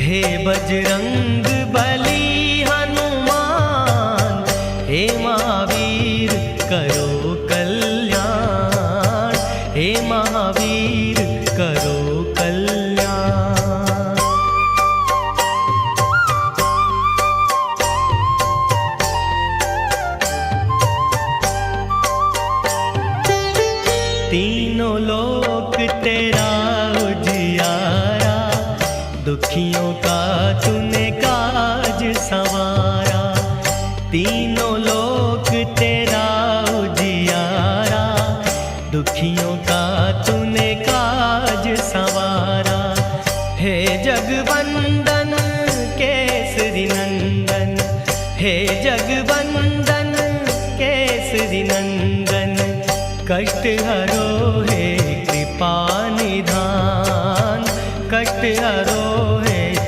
हे बजरंग बली हनुमान, हे महावीर करो कल्याण, हे महावीर करो कल्याण। तीनों लोक तेरा उजियारा, दुखियों का तूने काज संवारा। तीनों लोक तेरा उजियारा, दुखियों का तूने काज संवारा। हे जगवंदन